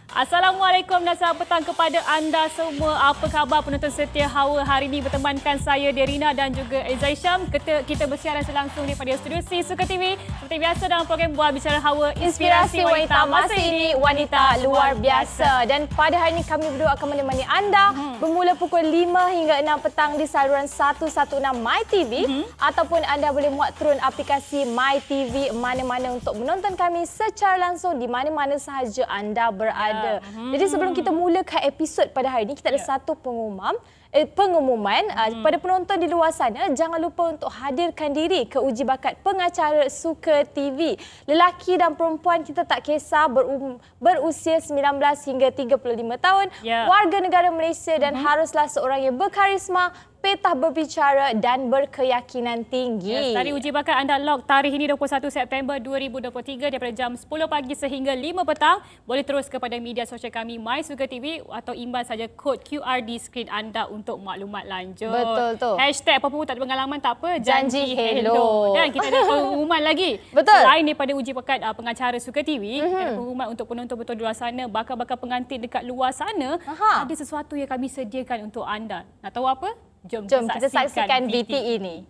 Assalamualaikum dan selamat petang kepada anda semua. Apa khabar penonton setia Hawa? Hari ini bertemankan saya Derina dan juga Aizaisyam. Kita bersiaran langsung daripada studio C Suka TV. Seperti biasa dalam program Buah Bicara Hawa, Inspirasi Wanita. Masa ini wanita luar biasa. Dan pada hari ini kami berdua akan menemani anda bermula pukul 5 hingga 6 petang di saluran 116 MyTV ataupun anda boleh muat turun aplikasi MyTV mana-mana untuk menonton kami secara langsung di mana-mana sahaja anda berada. Jadi sebelum kita mulakan episod pada hari ini, kita ada satu pengumuman pada penonton di luar sana. Jangan lupa untuk hadirkan diri ke uji bakat pengacara Suka TV. Lelaki dan perempuan, kita tak kisah, berusia 19 hingga 35 tahun, warga negara Malaysia dan haruslah seorang yang berkarisma, petah berbicara dan berkeyakinan tinggi. Tadi uji bakat anda log tarikh ini 21 September 2023 daripada jam 10 pagi sehingga 5 petang. Boleh terus kepada media sosial kami My Suka TV atau imbas saja kod QR di skrin anda untuk maklumat lanjut. Betul tu. Hashtag apa-apa tak ada pengalaman tak apa. Janji hello. Dan kita ada pengumuman lagi. Betul. Selain daripada uji bakat pengacara Suka TV, kita ada pengumuman untuk penonton betul di luar sana, bakal-bakal pengantin dekat luar sana. Ada sesuatu yang kami sediakan untuk anda. Nak tahu apa? Jom kita saksikan VT ini.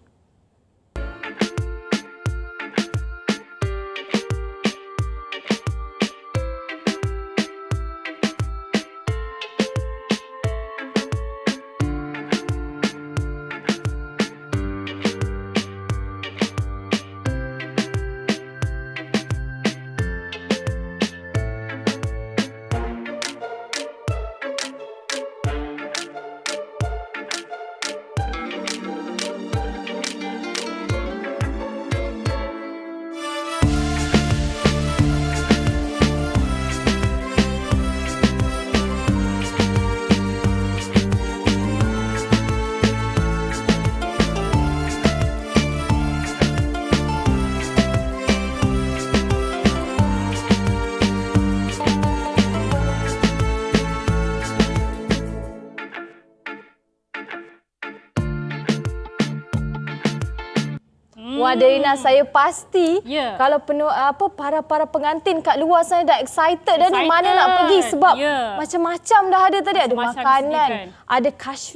Wah, Derina, saya pasti kalau para pengantin kat luar sana dah excited dah ni mana nak pergi sebab macam-macam dah ada tadi. Ada makanan, ada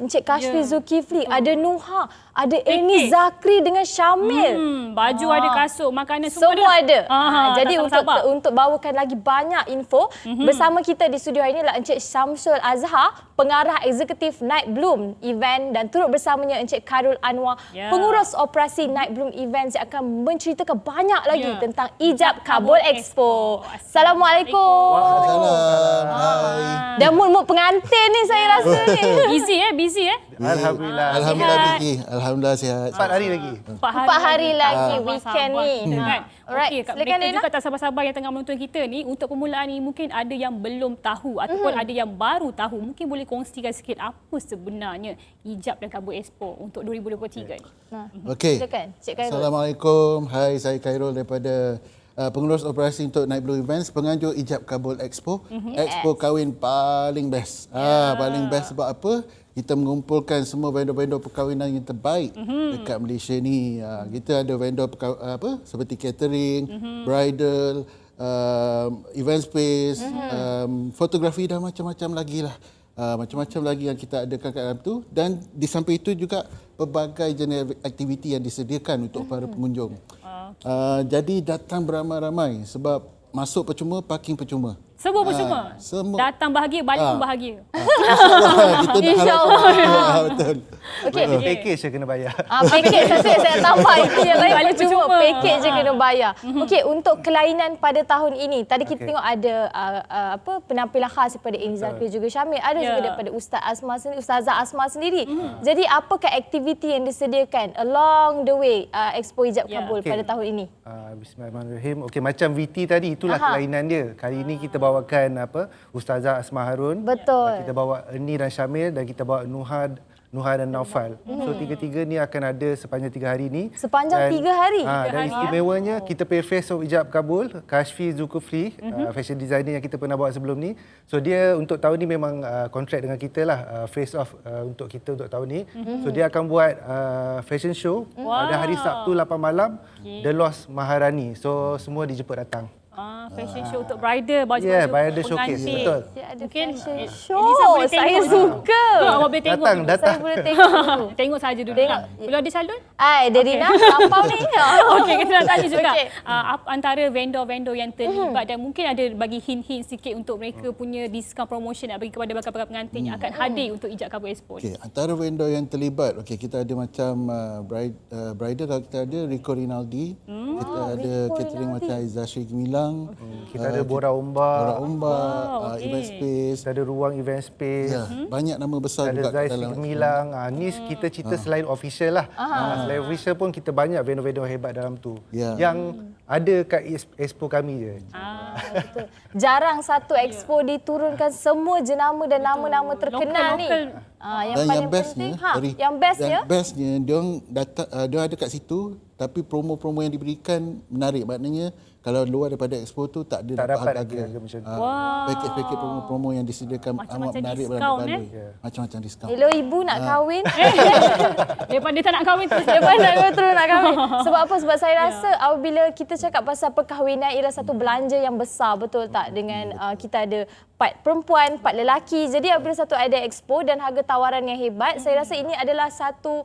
Encik Kashfi Zulkifli, ada Nuha, ada Eni Zakri dengan Syamil. Baju ada, kasut, makanan semua ada. Jadi untuk bawakan lagi banyak info, bersama kita di studio hari ini adalah Encik Syamsul Azhar, pengarah eksekutif Night Bloom Event, dan turut bersamanya Encik Khairul Anwar, pengurus operasi Night Bloom Event, yang akan menceritakan banyak lagi tentang Ijab Kabul Expo. Assalamualaikum. Waalaikumsalam. Hai. Dah mood pengantin ni saya rasa ni. Busy. Alhamdulillah. Alhamdulillah Vicky. Alhamdulillah sihat. 4 hari lagi. 4 hari lagi weekend ni. Alright, silakan mereka juga tak sabar-sabar yang tengah menonton kita ni. Untuk permulaan ni mungkin ada yang belum tahu ataupun ada yang baru tahu. Mungkin boleh kongsikan sikit apa sebenarnya Ijab dan Kabul Expo untuk 2023 ni. Okey. Silakan, Cik Khairul. Assalamualaikum. Hai, saya Khairul daripada pengurus operasi untuk Night Blue Events, penganjur Ijab Kabul Expo. Expo kahwin paling best. Paling best sebab apa? Kita mengumpulkan semua vendor-vendor perkahwinan yang terbaik dekat Malaysia ni. Kita ada vendor seperti catering, bridal, event space, fotografi dan macam-macam lagi lah. Macam-macam lagi yang kita adakan kat dalam tu, dan di samping itu juga pelbagai jenis aktiviti yang disediakan untuk para pengunjung. Jadi datang beramai-ramai sebab masuk percuma, parking percuma. Semua percuma. Datang bahagia, balik pun bahagia. InsyaAllah. Betul. Okey. Package je kena bayar. Package saya tambah itu yang lain percuma. Package je kena bayar. Okey, untuk kelainan pada tahun ini, tadi kita tengok ada penampilan khas daripada Eni Zakri juga Syamil, ada juga daripada Ustazah Asma sendiri. Jadi apakah aktiviti yang disediakan along the way Expo Ijab Kabul pada tahun ini? Bismillahirrahmanirrahim. Okey, macam VT tadi, itulah kelainan dia. Kali ini kita bawakan Ustazah Asma Harun. Betul. Kita bawa Eni dan Syamil, dan kita bawa Nuha dan Naufal. So tiga-tiga ni akan ada sepanjang 3 hari ni. Sepanjang 3 hari? Dan istimewanya kita pay face of Ijab Kabul, Kashfi Zulkifli, fashion designer yang kita pernah bawa sebelum ni. So dia untuk tahun ni memang kontrak dengan kita lah, face off untuk kita untuk tahun ni. So dia akan buat fashion show pada hari Sabtu 8 malam, The Lost Maharani. So semua dijemput datang. Fashion show untuk bridal, baju bridal showcase, pengantin. betul. Dia ada Mungkin fashion Elisa show. boleh Saya tengok dulu. suka. Awak boleh tengok Datang, dulu. datang. Saya boleh tengok dulu. Tengok saja dulu. Tengok. Belum ada salon? Derina, lampau ni. Okey, kita nak tanya juga Okey. antara vendor-vendor yang terlibat dan mungkin ada bagi hint-hint sikit untuk mereka punya diskaun promotion nak bagi kepada bakal-bakal pengantin yang akan hadir untuk Ijab Kabul Expo. Okey, antara vendor yang terlibat, kita ada macam bridal, kita ada Rico Rinaldi, kita ada catering macam Izzashri Gemilang, Kita ada Bora Ombak, Event Space. kita ada Ruang Event Space, Ya, banyak nama besar ada juga Zai dalam Gemilang. Ni kita cerita selain official lah. Selain official pun kita banyak vendor-vendor hebat dalam tu. Ya. Yang ada kat expo kami je. Betul. Jarang satu expo diturunkan semua jenama dan nama-nama terkenal ni. Lokal. Yang dan paling yang bestnya, penting, yang bestnya, diorang datang, diorang ada kat situ, tapi promo-promo yang diberikan menarik. Maknanya kalau luar daripada expo tu tak ada Tak dapat lagi harga. harga macam tu. Paket-paket promo-promo yang disediakan amat Macam-macam menarik diskaun, macam-macam diskaun. hello ibu nak kahwin. Daripada tak nak kahwin terus Lepas terus nak kahwin. Sebab apa? Sebab saya rasa apabila kita cakap pasal perkahwinan ialah satu belanja yang besar, betul tak? Dengan kita ada part perempuan, part lelaki. Jadi apabila satu ada expo dan harga tawaran yang hebat, saya rasa ini adalah satu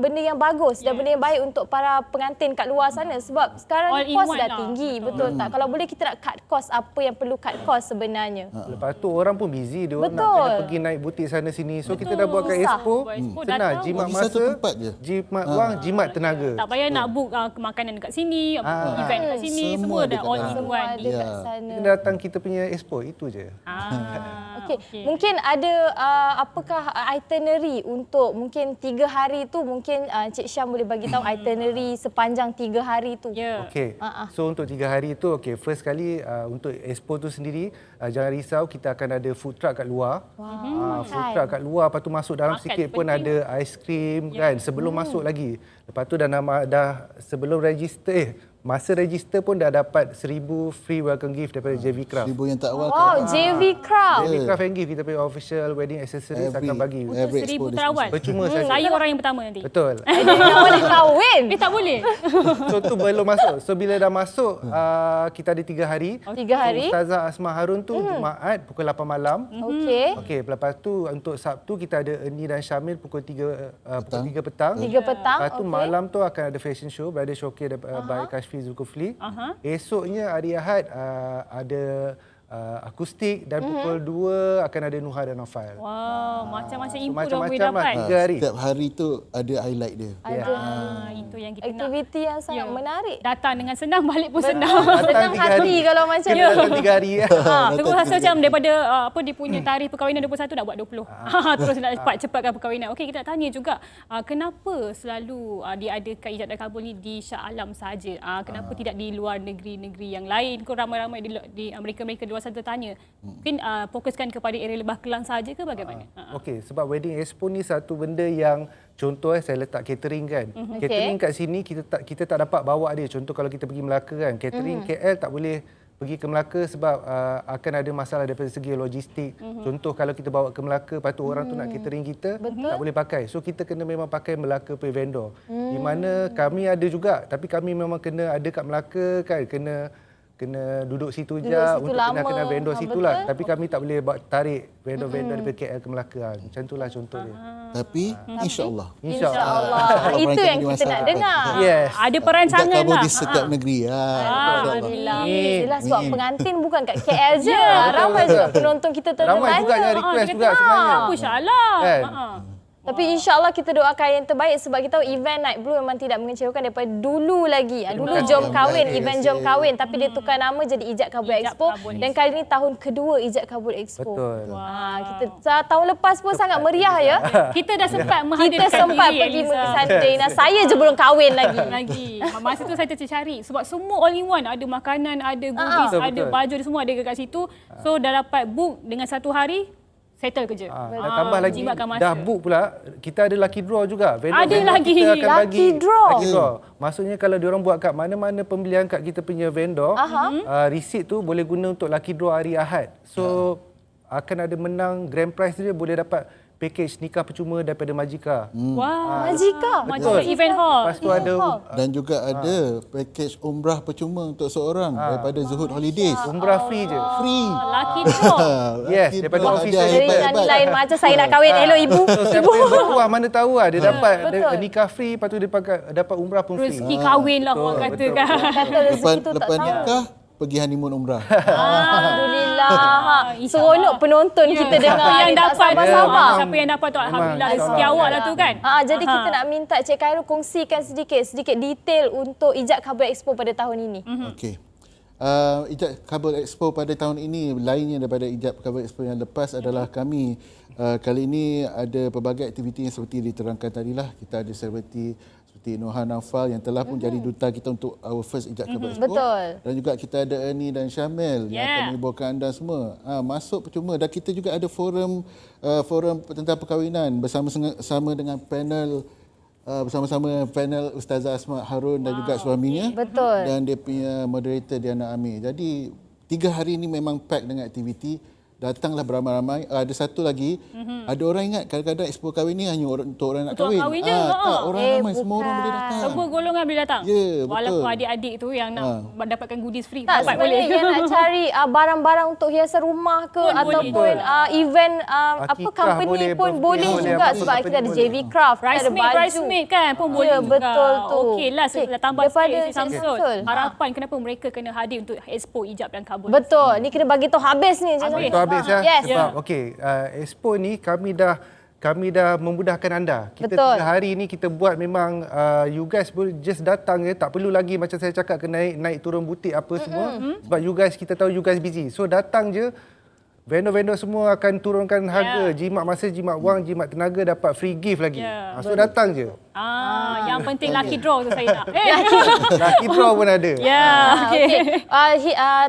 benda yang bagus dan benda yang baik untuk para pengantin kat luar sana. Sebab sekarang All ni in kos one dah lah. tinggi, betul tak? Kalau boleh kita nak cut kos apa yang perlu cut kos sebenarnya. Lepas tu orang pun busy, dia orang nak Betul. kena pergi naik butik sana sini. So kita dah buat kat Susah. expo, Buat expo, senang, datang. jimat Bagi satu masa, tempat je. jimat wang, jimat tenaga. tak payah nak book makanan dekat sini, event dekat sini, Semua semua ada dah kat all dalam. in Semua one. ada kat sana. Kita datang kita punya expo, itu je. Okey, mungkin ada apakah itinerary untuk mungkin 3 hari tu, mungkin Cik Syam boleh bagi tahu itinerary sepanjang 3 hari tu. Ya. Okey. So untuk 3 hari tu, first kali untuk expo tu sendiri, jangan risau, kita akan ada food truck kat luar. Food truck kat luar, lepas tu masuk dalam Makan sikit pun penting. ada aiskrim kan sebelum masuk lagi. Lepas tu dah sebelum register masa register pun dah dapat 1,000 free welcome gift daripada JV Craft. 1,000 yang tak awal Wow, JV Craft. JV Craft and Gift, kita punya official wedding accessories akan bagi. every 1,000 expo terawal. Percuma saja. Saya orang yang pertama nanti. Betul. Tak boleh kahwin. Tak boleh. So tu belum masuk. So bila dah masuk, kita ada 3 hari. 3 hari. So, Ustazah Asma Harun tu Jumaat pukul 8 malam. Okey. Okey, lepas tu untuk Sabtu kita ada Ernie dan Syamil pukul 3 petang. 3 petang. Lepas tu okey. malam tu akan ada fashion show, bridal showcase by Kashfi Zulkifli. Esoknya hari Ahad ada akustik dan pukul 2 akan ada Nuha dan Nofail. Wow, macam-macam info dah boleh Macam-macam lah, dapat. 3 hari. Setiap hari tu ada highlight dia. Ada Itu yang kita nak. aktiviti yang sangat Ya. menarik. Datang dengan senang, balik pun senang. Senang 3 hati kalau macam Kena datang 3 hari. Terus rasa macam daripada dia punya tarikh perkahwinan 21 nak buat 20. Terus nak cepatkan perkahwinan. Okey, kita nak tanya juga kenapa selalu diadakan Ijab dan Kabul ni di Shah Alam saja? Kenapa tidak di luar negeri-negeri yang lain? Kau ramai-ramai di mereka-mereka di luar sana tanya. Mungkin fokuskan kepada area Lebah Kelang saja ke bagaimana? Okey, sebab wedding expo ni satu benda yang contoh saya letak catering kan. Catering kat sini kita tak dapat bawa dia. Contoh kalau kita pergi Melaka kan, catering KL tak boleh pergi ke Melaka sebab akan ada masalah daripada segi logistik. Contoh kalau kita bawa ke Melaka, lepas tu orang tu nak catering kita, tak boleh pakai. So kita kena memang pakai Melaka punya vendor. Di mana kami ada juga, tapi kami memang kena ada kat Melaka kan, kena duduk situ je untuk lama. kena vendor situ Betul. lah. Tapi kami tak boleh tarik vendor-vendor daripada KL ke Melaka kan. Macam itulah contoh dia. Tapi insya-Allah. InsyaAllah. Allah Itu berikan yang di kita masa nak depan. dengar. Yes. Ada Ijab perancangan kabul lah. di setiap negeri. Alhamdulillah. Amin. Yelah sebab pengantin bukan kat KL je. Ramai juga penonton kita Ramai juga yang request juga sebenarnya. InsyaAllah. Kan? Tapi insyaAllah kita doakan yang terbaik sebab kita tahu event Night Blue memang tidak mengecewakan daripada dulu lagi. Dulu Jom Kahwin, Terima event kasih. Jom Kahwin. Tapi dia tukar nama jadi Ijab Kabul Ijab Expo. Kabul Dan kali ini tahun kedua Ijab Kabul Expo. Betul. Tahun lepas pun sangat meriah ya. Kita dah sempat Kita menghadirkan sempat diri, pergi Eliza. ke sana. Saya je belum kahwin lagi. Masa tu saya tercari sebab semua all in one, ada makanan, ada goodies, Betul, ada betul. baju, ada semua ada kat situ. So dah dapat book dengan 1 hari settle kerja. Dan tambah lagi, jimatkan masa. dah book pula, kita ada lucky draw juga. Ada lagi. Kita akan Lucky bagi draw. Lucky draw. Maksudnya kalau diorang buat kat mana-mana pembelian kat kita punya vendor, receipt tu boleh guna untuk lucky draw hari Ahad. So, akan ada menang grand prize dia boleh dapat package nikah percuma daripada Majika. Wah. Majika. Macam event hall. Lepas tu ada Dan juga ada package umrah percuma untuk seorang daripada Zuhud Holidays. umrah free je. Free. Lucky draw. Yes, Laki daripada dua office hadiah Jadi hebat-hebat. lain macam saya nak kahwin. Hello ibu. So, siapa yang berkuah mana tahu lah. Dia dapat Betul. nikah free, lepas tu dia dapat umrah pun free. Rezeki kahwin lah orang kata kan. Kata rezeki tu tak Lepas tahu. nikah, pergi honeymoon umrah. Alhamdulillah. Seronok penonton kita dengar. Siapa yang ni, tak dapat tu, sabar-sabar. siapa yang dapat tu alhamdulillah Memang, rezeki awak lah tu kan. Jadi kita nak minta Cik Khairul kongsikan sedikit detail untuk Ijab Kabul Expo pada tahun ini. Okey. Ijab Kabul Expo pada tahun ini lainnya daripada Ijab Kabul Expo yang lepas adalah kami kali ini ada pelbagai aktiviti yang seperti diterangkan tadilah. Kita ada selebriti seperti Noha Naufal yang telah pun jadi duta kita untuk our first Ijab Kabul Expo. Betul. Dan juga kita ada Ernie dan Syamil yang akan menghiburkan anda semua. Masuk percuma. Dan kita juga ada forum tentang perkahwinan bersama-sama dengan panel bersama-sama panel Ustazah Asma Harun dan juga suaminya. Betul. Dan dia punya moderator Diana Amir. Jadi 3 hari ini memang pack dengan aktiviti. Datanglah beramai-ramai. Ada satu lagi, ada orang ingat kadang-kadang expo kahwin ni hanya untuk orang nak Untuk kahwin. kahwin je, Tak, orang ramai, semua orang boleh datang. Semua golongan boleh datang. Ya, betul. Walaupun adik-adik tu yang nak dapatkan goodies free. Tak, dapat sebenarnya boleh. yang nak cari barang-barang untuk hiasan rumah ke Pun ataupun event company boleh, pun birthday boleh boleh, juga apa sebab pun kita ada boleh. JV Craft, kita ada baju. Bridesmaid kan pun boleh Ya, juga. betul tu. Okeylah, Okey, tambah daripada sikit Cik Cik Samsul. Samsul. Harapan kenapa mereka kena hadir untuk Expo Ijab dan Kabul. Betul. Ni kena bagi tahu habis ni. Cik Habis. Samsul. Itu habis ya. Yes. Sebab okey, expo ni kami dah memudahkan anda. Kita Betul. 3 hari ni kita buat memang you guys boleh just datang je, tak perlu lagi macam saya cakap kena naik turun butik apa semua. Sebab you guys, kita tahu you guys busy. So datang je. Vendor-vendor semua akan turunkan harga, jimat masa, jimat wang, jimat tenaga, dapat free gift lagi. So datang je. Yang penting lucky draw tu saya nak. Lucky draw pun ada. Ya, okey.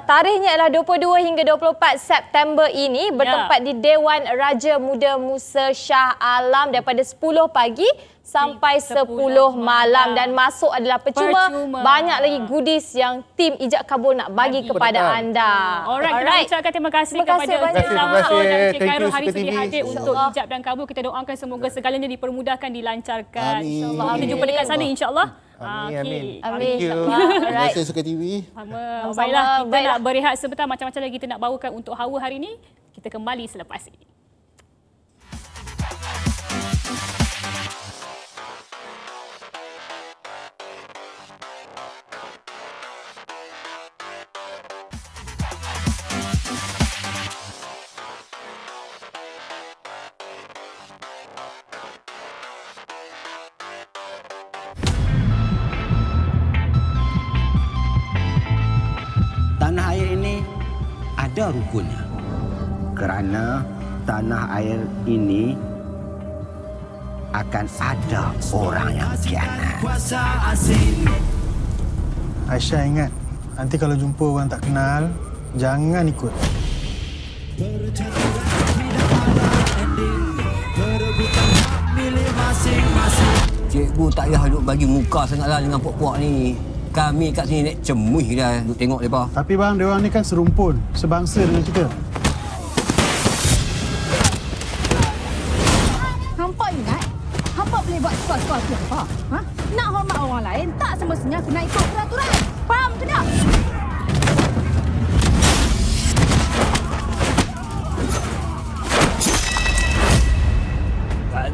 Tarikhnya adalah 22 hingga 24 September ini bertempat di Dewan Raja Muda Musa Shah Alam daripada 10 pagi sampai 10 malam dan masuk adalah percuma. Banyak lagi goodies yang tim Ijab Kabul nak bagi kepada anda. Alright, kita ucapkan terima kasih Terima kasih kepada banyak. Cik Samsul dan Cik Thank Khairul you, hari Super sudi TV. hadir untuk InsyaAllah. Ijab dan Kabul. Kita doakan semoga segalanya dipermudahkan, dilancarkan. Amin. InsyaAllah. Kita jumpa dekat sana insyaAllah. Amin, amin. Okey. Amin. Thank you. Alright. Terima kasih Suka TV. Sama. Sama-sama. Baiklah, kita Baiklah. nak berehat sebentar. Macam-macam lagi kita nak bawakan untuk Hawa hari ini. Kita kembali selepas ini. Tanah air ini ada rukunnya. Kerana tanah air ini akan ada orang yang khianat. Aisyah ingat, nanti kalau jumpa orang tak kenal, jangan ikut. Cikgu tak payah duk bagi muka sangatlah dengan puak-puak ni. Kami kat sini nak cemuih dah duk tengok mereka. Tapi bang, diorang ni kan serumpun, sebangsa dengan kita. Hampa ingat? Hampa boleh buat suka-suka tu apa? Ha? Nak hormat orang lain, tak semestinya kena ikut peraturan. Faham ke tak?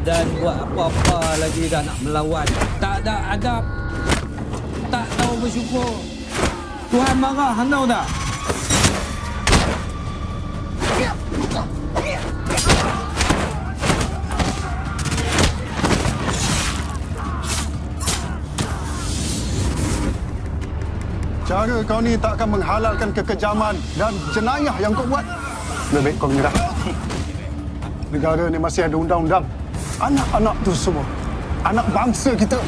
Dan buat apa-apa lagi dah nak melawan. Tak ada adab. Tak tahu bersyukur. Tuhan marah, anda tahu tak? Cara kau ni tak akan menghalalkan kekejaman dan jenayah yang kau buat. Lebih baik kau menyerah. Negara ni masih ada undang-undang. Anak-anak tu semua, anak bangsa kita.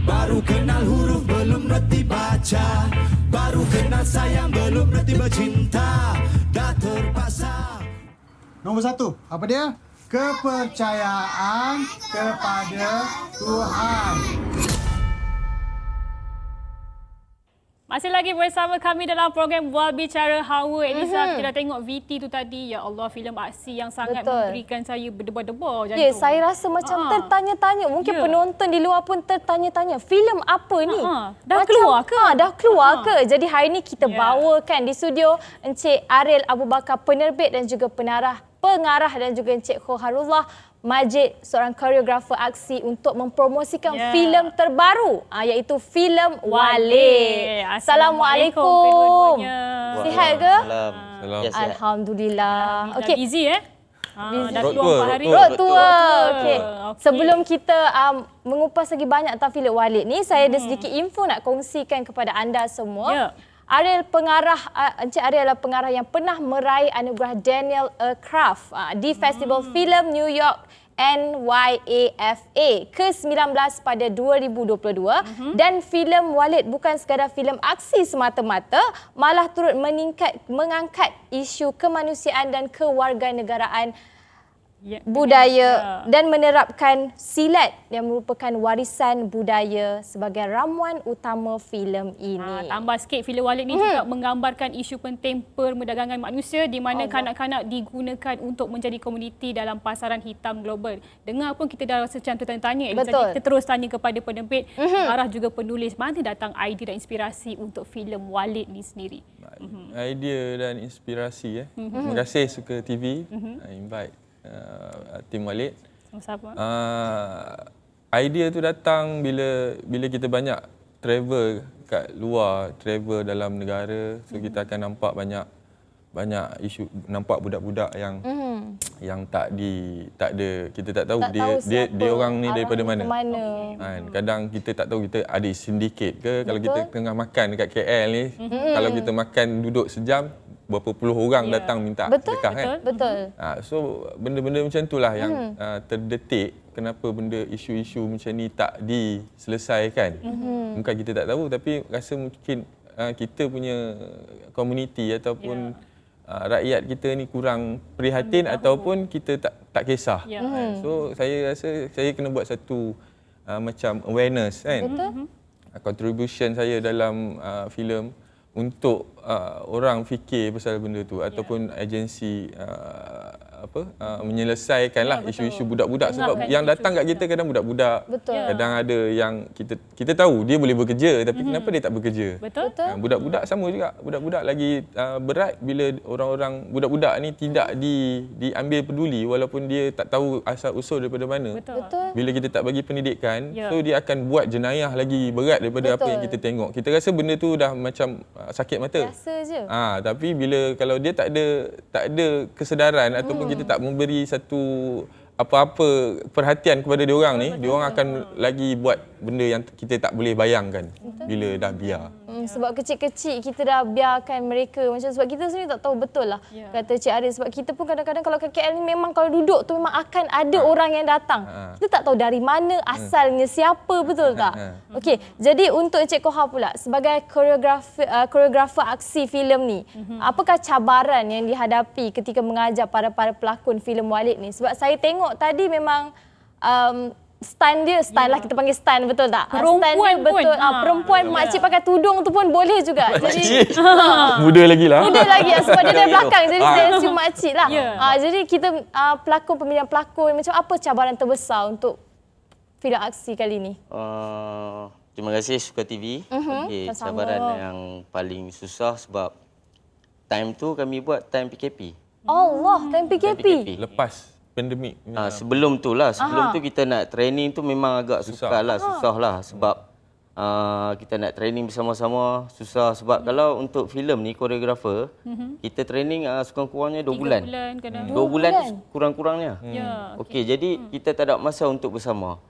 Baru kenal huruf belum reti baca, baru kenal sayang belum reti bercinta, dah terpaksa. Nombor 1, apa dia? Kepercayaan kepada Tuhan. 2, kepercayaan kepada Masih lagi bersama kami dalam program Bual Bicara Hawa. Elisa, kita dah tengok VT tu tadi. Ya Allah, filem aksi yang sangat memberikan saya berdebar-debar jantung. Ya, saya rasa macam tertanya-tanya. Mungkin penonton di luar pun tertanya-tanya. Filem apa ni? Dah keluar ke? Dah keluar ke? Jadi hari ni kita bawakan di studio Encik Ariel Abu Bakar, penerbit dan juga pengarah dan juga Encik Khoharullah Majid, seorang koreografer aksi untuk mempromosikan filem terbaru iaitu filem Walid. Assalamualaikum. Sihat ke? Salam. Alhamdulillah. Okey. Busy dah keluar 4 hari. Road tour. Okey. Sebelum kita mengupas lagi banyak tentang filem Walid ni, saya ada sedikit info nak kongsikan kepada anda semua. Encik Ariel adalah pengarah yang pernah meraih anugerah Daniel A. Craft di Festival Filem New York NYAFA ke-19 pada 2022 dan filem Walid bukan sekadar filem aksi semata-mata, malah turut mengangkat isu kemanusiaan dan kewarganegaraan budaya dan menerapkan silat yang merupakan warisan budaya sebagai ramuan utama filem ini. Tambah sikit, filem Walid ni juga menggambarkan isu penting perdagangan manusia di mana kanak-kanak digunakan untuk menjadi komuniti dalam pasaran hitam global. Dengar pun kita dah rasa macam tertanya-tanya. Jadi kita terus tanya kepada penerbit, arah juga penulis, mana datang idea dan inspirasi untuk filem Walid ni sendiri? Idea dan inspirasi. Terima kasih Suka TV invite tim Walid. Sama-sama. Idea tu datang bila kita banyak travel kat luar, travel dalam negara, so kita akan nampak banyak isu, nampak budak-budak yang tak ada, kita tak tahu dia orang ni daripada mana. Kadang kita tak tahu kita ada sindiket ke. Kalau kita tengah makan dekat KL ni, kalau kita makan duduk sejam, berapa puluh orang datang minta sedekah kan. Betul. So benda-benda macam itulah yang terdetik kenapa benda isu-isu macam ni tak diselesaikan. Bukan kita tak tahu, tapi rasa mungkin kita punya komuniti ataupun rakyat kita ni kurang prihatin ataupun kita tak kisah. So saya rasa saya kena buat satu macam awareness kan. Contribution saya dalam filem untuk orang fikir pasal benda tu ataupun agensi menyelesaikanlah isu-isu budak-budak, sebab yang datang kat kita kadang budak-budak. Kadang ada yang kita tahu dia boleh bekerja tapi kenapa dia tak bekerja? Budak-budak sama juga. Budak-budak lagi berat bila orang-orang budak-budak ni tidak diambil peduli walaupun dia tak tahu asal usul daripada mana. Bila kita tak bagi pendidikan, so dia akan buat jenayah lagi berat daripada apa yang kita tengok. Kita rasa benda tu dah macam sakit mata. Biasa je. Tapi kalau dia tak ada kesedaran ataupun kita tak memberi satu apa-apa perhatian kepada diorang ni, diorang akan lagi buat benda yang kita tak boleh bayangkan bila dah biar. Sebab kecil-kecil kita dah biarkan mereka macam, sebab kita sendiri tak tahu betul lah kata Cik Ariel, sebab kita pun kadang-kadang kalau kat KL ni memang kalau duduk tu memang akan ada orang yang datang. Kita tak tahu dari mana asalnya, siapa, betul tak? Okey, jadi untuk Encik Khoha pula sebagai koreografer aksi filem ni, apakah cabaran yang dihadapi ketika mengajar para pelakon filem Walid ni? Sebab saya tengok tadi memang stand dia, lah kita panggil stand, betul tak? Perempuan pun. Perempuan, makcik pakai tudung tu pun boleh juga. Jadi muda lagi lah. Muda lagi sebab dia dari belakang. Jadi saya assume makcik lah. Jadi kita pemilihan pelakon, macam apa cabaran terbesar untuk filem aksi kali ni? Terima kasih Suka TV. Cabaran yang paling susah sebab time tu kami buat time PKP. Allah, time PKP. Lepas pandemik. Sebelum tu kita nak training tu memang agak susah lah sebab kita nak training bersama-sama susah sebab kalau untuk filem ni koreografer kita training sekurang-kurangnya 2 bulan. 2 bulan kurang-kurangnya. Okey, jadi kita tak ada masa untuk bersama.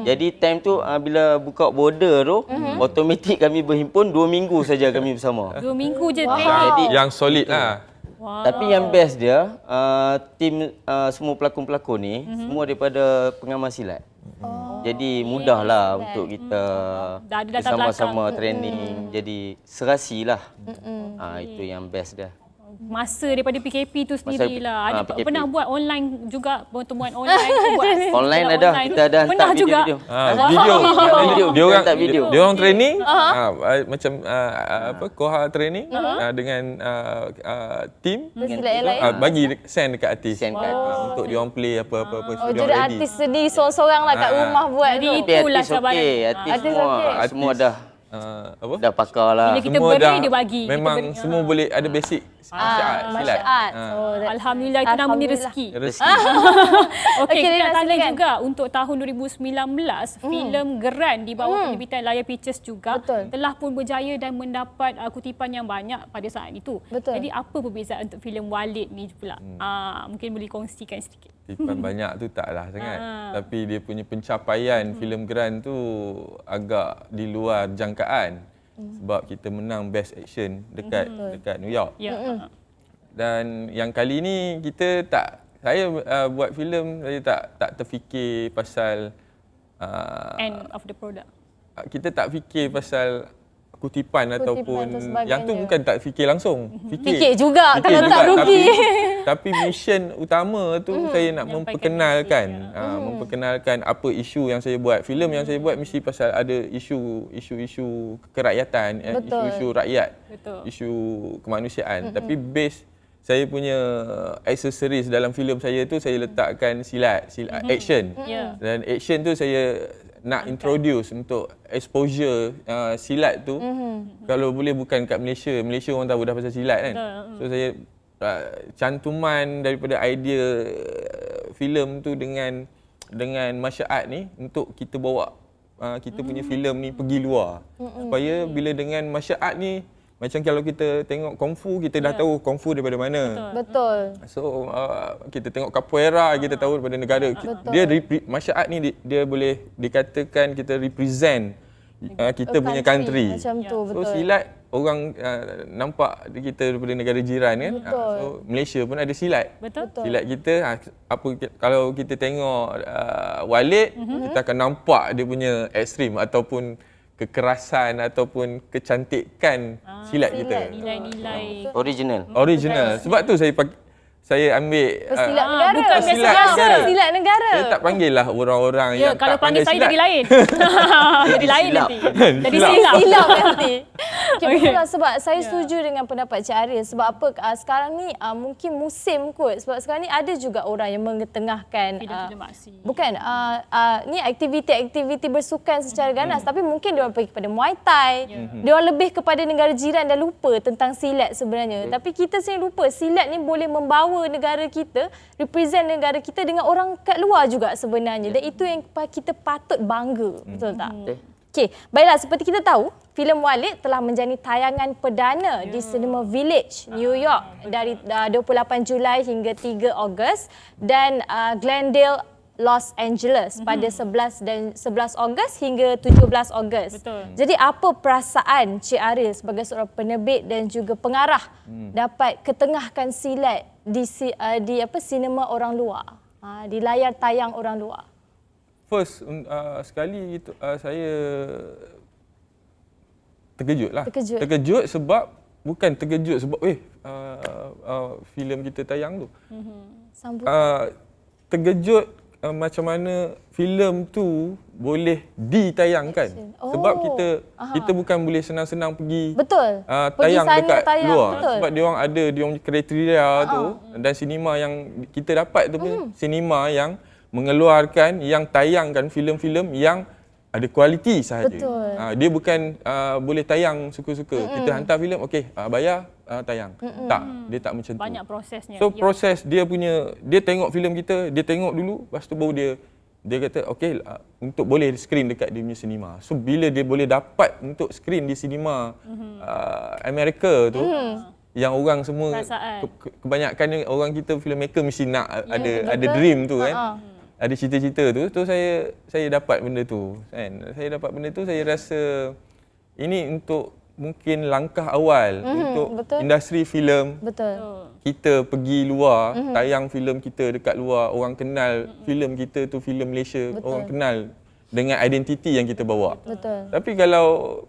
Jadi time tu bila buka border tu automatik kami berhimpun 2 minggu saja kami bersama. 2 minggu je training. Yang solid lah. Tapi yang best dia, tim semua pelakon-pelakon ni semua daripada pengamal silat. Jadi mudahlah untuk kita bersama-sama training. Jadi serasi lah. Itu yang best dia. masa daripada PKP tu sendirilah. Ada PKP. pernah buat online juga, pertemuan online. Online buat ada, kita ada hantar pernah juga. video. Video. Dia orang Hantar video. Dia orang training macam Koha training dengan team Bersilat yang lain. bagi send dekat artis. Send kat artis. Untuk dia orang play apa-apa Oh, jadi artis sendiri seorang-seorang lah kat rumah buat Jadi tu. Tapi itulah artis cabaran. okey, artis Artis semua, okey. semua dah apa? dah pakar lah. Bila kita Semua beri, dah dia bagi. Kita memang beri. semua boleh ada basic silat. Martial art. Alhamdulillah, itu namanya rezeki. Rezeki. Okey, Okey, kita Rina, nak tanya silakan. juga untuk tahun 2019, filem Geran di bawah penerbitan Layar Pictures juga Betul. telah pun berjaya dan mendapat kutipan yang banyak pada saat itu. Betul. Jadi apa perbezaan untuk filem Walid ni pula? Mungkin boleh kongsikan sedikit. Tipan banyak tu taklah sangat. Tapi dia punya pencapaian filem Geran tu agak di luar jangkaan. Sebab kita menang Best Action dekat New York. Ya. Dan yang kali ni kita saya buat filem, saya tak terfikir pasal End of the product. kita tak fikir pasal kutipan ataupun dan sebagainya. yang tu bukan tak fikir langsung. Fikir juga, kalau tak juga, rugi. Tapi mission utama tu saya nak memperkenalkan memperkenalkan apa isu yang saya buat. Filem yang saya buat mesti pasal ada isu kerakyatan, Betul. isu rakyat, Betul. isu kemanusiaan. Tapi base saya punya aksesoris dalam filem saya tu saya letakkan silat action. Ya. Dan action tu saya nak introduce untuk exposure silat tu. Kalau boleh bukan kat Malaysia. Malaysia orang tahu dah pasal silat kan. So saya cantuman daripada idea filem tu dengan martial art ni untuk kita bawa kita punya filem ni pergi luar. Supaya bila dengan martial art ni, macam kalau kita tengok kungfu, kita dah tahu kungfu daripada mana. Betul. So kita tengok capoeira, kita tahu daripada negara. Dia martial art ni dia boleh dikatakan kita represent kita punya country. Macam tu, So betul. silat orang nampak kita daripada negara jiran kan. Betul. So Malaysia pun ada silat. Betul. Silat kita kalau kita tengok Walid, kita akan nampak dia punya ekstrim ataupun kekerasan ataupun kecantikan silat kita. Nilai-nilai. Original. Sebab tu saya ambil Pesilat negara. bukan pesilat biasa. negara. Pesilat negara. Saya tak panggil lah orang-orang Ya, yang kalau tak panggil pandai saya silat. jadi lain. Jadi lain silap. nanti. Jadi silap. Silap nanti. Okay, betul lah sebab saya setuju dengan pendapat Cik Arya. Sebab apa sekarang ni mungkin musim kot. Sebab sekarang ni ada juga orang yang mengetengahkan Filem-filem aksi. bukan ni aktiviti-aktiviti bersukan secara ganas tapi mungkin dia orang pergi kepada Muay Thai. Dia orang lebih kepada negara jiran dan lupa tentang silat sebenarnya. Tapi kita sendiri lupa silat ni boleh membawa negara kita, represent negara kita dengan orang kat luar juga sebenarnya. Dan itu yang kita patut bangga. Betul tak? Okey, baiklah seperti kita tahu, filem Walid telah menjadi tayangan perdana di Cinema Village, New York dari 28 Julai hingga 3 Ogos dan Glendale, Los Angeles pada 11 Ogos hingga 17 Ogos. Betul. Jadi apa perasaan Cik Arya sebagai seorang penerbit dan juga pengarah dapat ketengahkan silat di sinema orang luar, di layar tayang orang luar? First sekali itu saya terkejut lah. Terkejut sebab bukan terkejut sebab filem kita tayang tu. Terkejut macam mana filem tu boleh ditayangkan. Sebab kita bukan boleh senang-senang pergi Betul. tayang Pergi sana, dekat tayang, luar. betul. Sebab dia orang ada dia orang kriteria tu dan sinema yang kita dapat tu pun sinema yang mengeluarkan yang tayangkan filem-filem yang ada kualiti sahaja. Betul. Dia bukan boleh tayang suka-suka. Kita hantar filem okey bayar tayang. Tak, dia tak macam tu. Banyak prosesnya. So proses dia tengok filem kita, dia tengok dulu, lepas tu baru dia kata okey untuk boleh screen dekat dia punya sinema. So bila dia boleh dapat untuk screen di sinema Amerika tu, yang orang semua kebanyakan orang kita filmmaker mesti nak ada dream tu kan. Ada cita-cita tu saya dapat benda tu kan. Saya dapat benda tu, saya rasa ini untuk mungkin langkah awal untuk industri filem. Betul. Kita pergi luar, tayang filem kita dekat luar, orang kenal filem kita tu filem Malaysia, orang kenal dengan identiti yang kita bawa. Betul. Tapi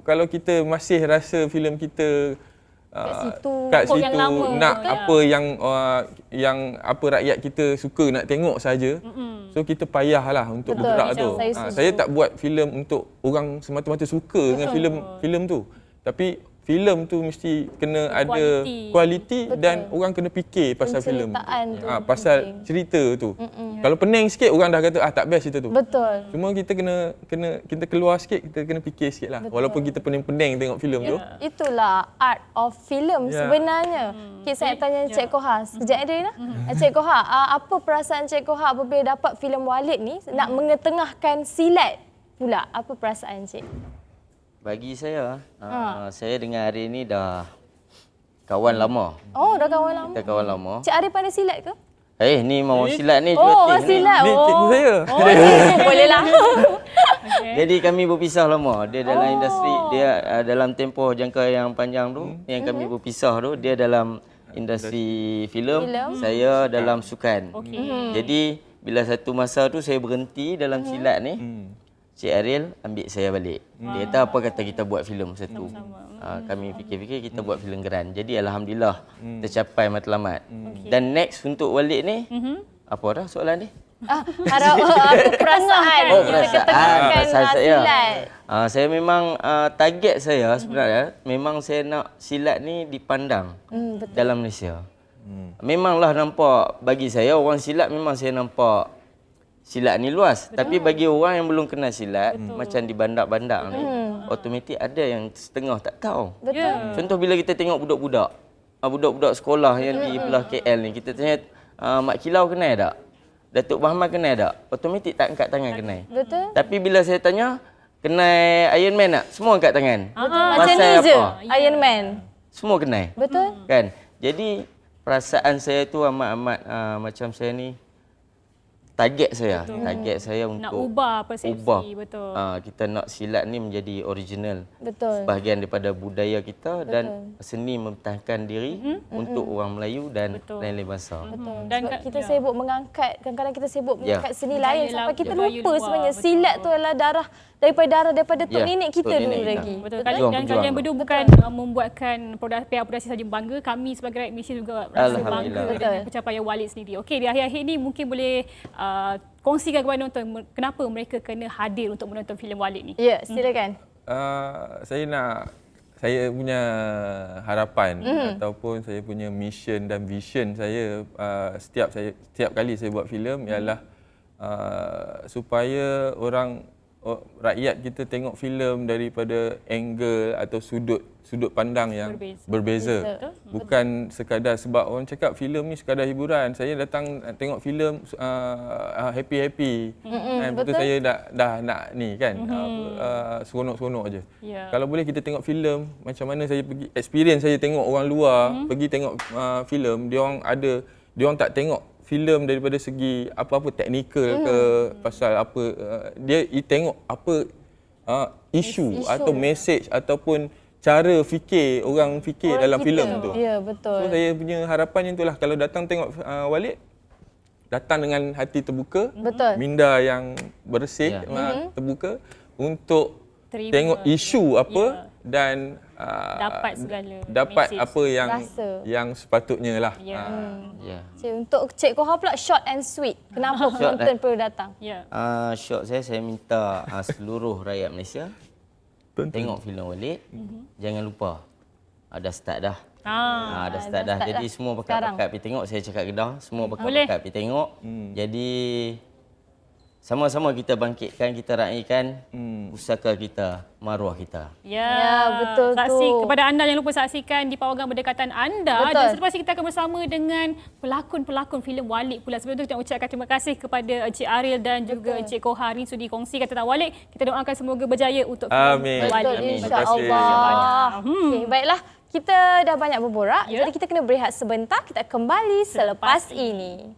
kalau kita masih rasa filem kita kat Kod situ yang lama. nak Ya. apa yang apa rakyat kita suka nak tengok saja. So kita payahlah untuk Betul, bergerak tu. saya setuju. Saya tak buat filem untuk orang semata-mata suka dengan filem tu. Tapi filem tu mesti kena ada kualiti dan orang kena fikir pasal filem tu. Penceritaan tu Pasal penting. cerita tu. Kalau pening sikit orang dah kata tak best cerita tu. Betul. Cuma kita kita keluar sikit, kita kena fikir sikit lah. Walaupun kita pening-pening tengok filem tu. Itulah art of film sebenarnya. Okay, saya tanya Encik Koha. Sekejap ada Rina. Encik Koha, apa perasaan Encik Koha apabila dapat filem Walid ni nak mengetengahkan silat pula? Apa perasaan Encik? Bagi saya, saya dengan Arif ni dah kawan lama. Oh, dah kawan lama. Kita kawan lama. Cik Arif pandai silat ke? Ni mau silat ni Oh, juating ni. silat. Ni cikgu saya. Boleh lah. Jadi kami berpisah lama. Dia dalam industri, dia dalam tempoh jangka yang panjang tu, yang kami berpisah tu, dia dalam industri filem, saya dalam sukan. Jadi bila satu masa tu saya berhenti dalam silat ni, Cik Ariel ambil saya balik. Dia kata apa kata kita buat filem satu. Kami fikir-fikir kita buat filem geran. Jadi alhamdulillah tercapai matlamat. Dan next untuk Walid ni, apa dah soalan ni? Harap apa perasaan? Oh, kita perasaan. ketengahkan Saya. silat. Saya memang target saya sebenarnya memang saya nak silat ni dipandang dalam Malaysia. Memanglah nampak bagi saya orang silat memang saya nampak silat ni luas. Tapi bagi orang yang belum kenal silat macam di bandar-bandar ni automatik ada yang setengah tak tahu. Betul. Contoh bila kita tengok budak-budak budak-budak sekolah yang di belah KL ni, kita tanya Mak Kilau kenal tak? Datuk Bahman kenal tak? Automatik tak angkat tangan kenal. Betul. Tapi bila saya tanya, kenal Iron Man tak? Semua angkat tangan. Macam ni je Iron Man. Semua kenal. Betul. Kan? Jadi perasaan saya tu amat-amat macam saya ni target saya untuk Nak ubah persepsi, betul. Kita nak silat ni menjadi original. Betul. Sebahagian daripada budaya kita dan seni mempertahankan diri untuk orang Melayu dan lain-lain bangsa. Dan sebab kita sibuk mengangkat, kadang-kadang kita sibuk mengangkat seni lain sampai kita budaya lupa luar, sebenarnya betul. silat tu adalah daripada tok nenek kita tok nenek dulu kita. lagi. Betul. Berjuang, Dan berjuang. kalian berdua bukan membuatkan pihak produksi saja bangga, kami sebagai rakyat Malaysia juga rasa bangga Alhamdulillah. dengan pencapaian Walid sendiri. Okey, di akhir-akhir ini mungkin boleh kongsikan kepada penonton kenapa mereka kena hadir untuk menonton filem Walid ni. Ya, silakan. Saya punya harapan ataupun saya punya mission dan vision saya setiap kali saya buat filem ialah supaya rakyat kita tengok filem daripada angle atau sudut pandang yang berbeza. Bukan sekadar sebab orang cakap filem ni sekadar hiburan. Saya datang tengok filem happy-happy. Betul saya dah nak ni kan seronok-seronok aje. Kalau boleh kita tengok filem macam mana saya pergi experience saya tengok orang luar pergi tengok filem, dia orang tak tengok filem daripada segi apa-apa teknikal ke pasal apa dia tengok apa isu atau message ataupun cara fikir orang fikir dalam filem tu. Ya, betul. So saya punya harapan itulah kalau datang tengok Walid datang dengan hati terbuka, minda yang bersih, terbuka untuk tengok isu apa dan dapat segala dapat message. apa yang sepatutnya lah. Untuk Cik Koha pula short and sweet. Kenapa penonton perlu datang? Short saya minta seluruh rakyat Malaysia tengok filem Walid. Jangan lupa ada start dah. Dah start dah. Jadi semua pakat-pakat pergi tengok. Saya cakap Kedah, semua pakat-pakat pergi tengok. Jadi sama-sama kita bangkitkan, kita raikan pusaka kita, maruah kita. Betul tu. Kepada anda jangan lupa saksikan di pawagam berdekatan anda. Dan selepas ini kita akan bersama dengan pelakon-pelakon filem Walid pula. Sebelum itu kita ucapkan terima kasih kepada Encik Ariel dan juga Encik Koha hari sudi kongsikan tentang Walid. Kita doakan semoga berjaya untuk filem Walid. Amin. InsyaAllah. Okay, baiklah. Kita dah banyak berborak. Jadi kita kena berehat sebentar. Kita kembali selepas ini.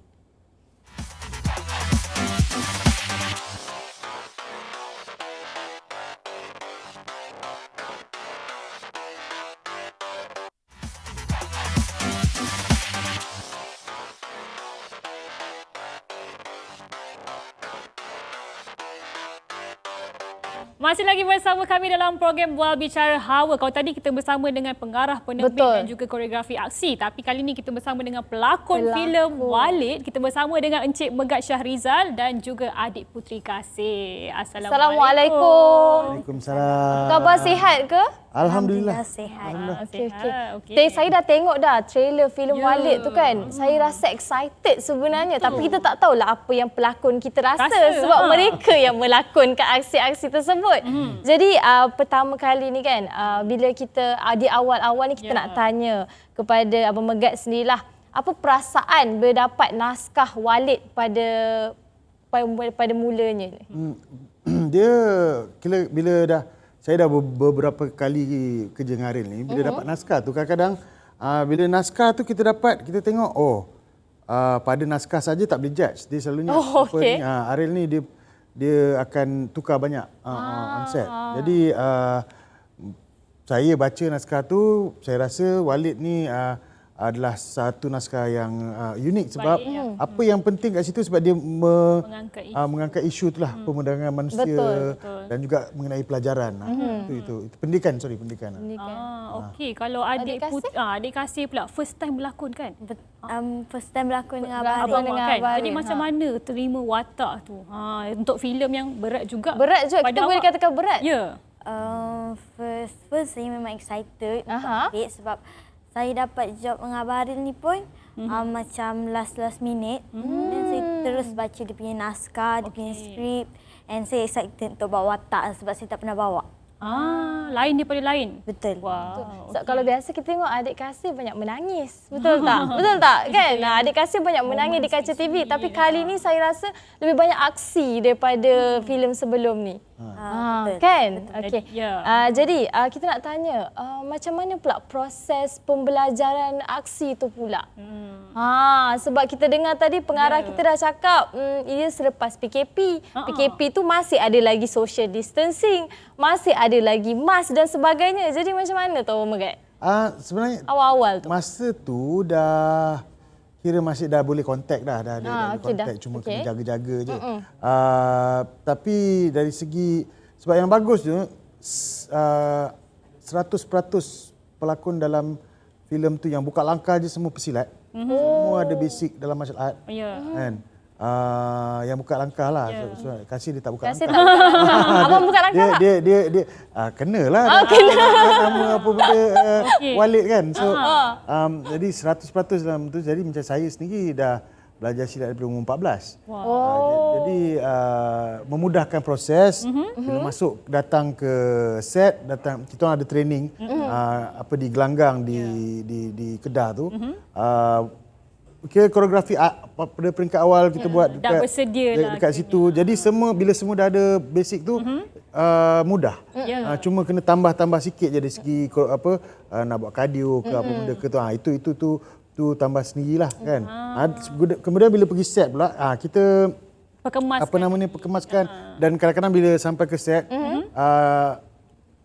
Masih lagi bersama kami dalam program Bual Bicara Hawa. Kalau tadi kita bersama dengan pengarah, penerbit dan juga koreografi aksi. Tapi kali ini kita bersama dengan pelakon filem Walid. Kita bersama dengan Encik Megat Syahrizal dan juga adik Putri Kasih. Assalamualaikum. Waalaikumsalam. Khabar sihat ke? Alhamdulillah. Sihat. Okey. Saya dah tengok dah trailer filem Walid tu kan. Saya rasa excited sebenarnya. Tapi kita tak tahulah apa yang pelakon kita rasa sebab mereka yang melakonkan aksi-aksi tersebut. Jadi pertama kali ni kan, bila kita di awal-awal ni kita nak tanya kepada Abang Megat sendirilah, apa perasaan berdapat naskah Walid pada mulanya ni? Dia bila dah saya dah beberapa kali kerja dengan Aril ni, bila dapat naskah tu kadang-kadang bila naskah tu kita tengok pada naskah saja tak boleh judge. Dia selalunya Aril ni dia akan tukar banyak on set. Jadi saya baca naskah tu, saya rasa Walid ni adalah satu naskah yang unik sebab apa yang penting kat situ sebab dia mengangkat isu itulah pemandangan manusia dan juga mengenai pelajaran. Itu pendidikan. Okey, kalau adik Kasih pula first time berlakon kan? First time berlakon dengan Abang kan? Jadi macam mana terima watak tu? Untuk filem yang berat juga. Berat juga, kita boleh katakan berat. Ya. First saya memang excited sebab saya dapat job dengan Abang Aril ni pun macam last minute. Dan saya terus baca dia punya naskah, dia punya skrip, and saya excited untuk bawa watak sebab saya tak pernah bawa. Lain daripada lain. Betul. Wow. So, kalau biasa kita tengok adik Kasih banyak menangis. Betul tak? Betul tak? Kan? Adik Kasih banyak menangis di kaca TV. Tapi kali ni saya rasa lebih banyak aksi daripada filem sebelum ni. Kan? Okey. Jadi kita nak tanya, macam mana pula proses pembelajaran aksi tu pula? Sebab kita dengar tadi pengarah kita dah cakap, ia selepas PKP. PKP tu masih ada lagi social distancing, masih ada lagi mask dan sebagainya. Jadi macam mana tu Abang Megat? Sebenarnya awal-awal tu. Masa tu dah kira masih dah boleh kontak dah kontak, cuma kena jaga-jaga je. Tapi dari segi sebab yang bagus tu 100% pelakon dalam filem tu yang buka langkah je semua pesilat. Semua ada basic dalam martial art. Kan? Yang buka langkah lah. Kasih dia tak buka langkah. Abang buka langkah tak? Dia kenalah. Nama apa benda Walid kan. So jadi 100% dalam tu. Jadi macam saya sendiri dah belajar silat daripada umur 14. Jadi memudahkan proses. Bila masuk datang ke set, kita orang ada training di gelanggang di Kedah tu. Koreografi pada peringkat awal kita buat dekat situ. Jadi bila semua dah ada basic tu mudah. Cuma kena tambah sikit je dari segi nak buat kardio ke apa benda ke tu. Tu tambah sendirilah kan. Kemudian bila pergi set pula kita perkemaskan dan kadang-kadang bila sampai ke set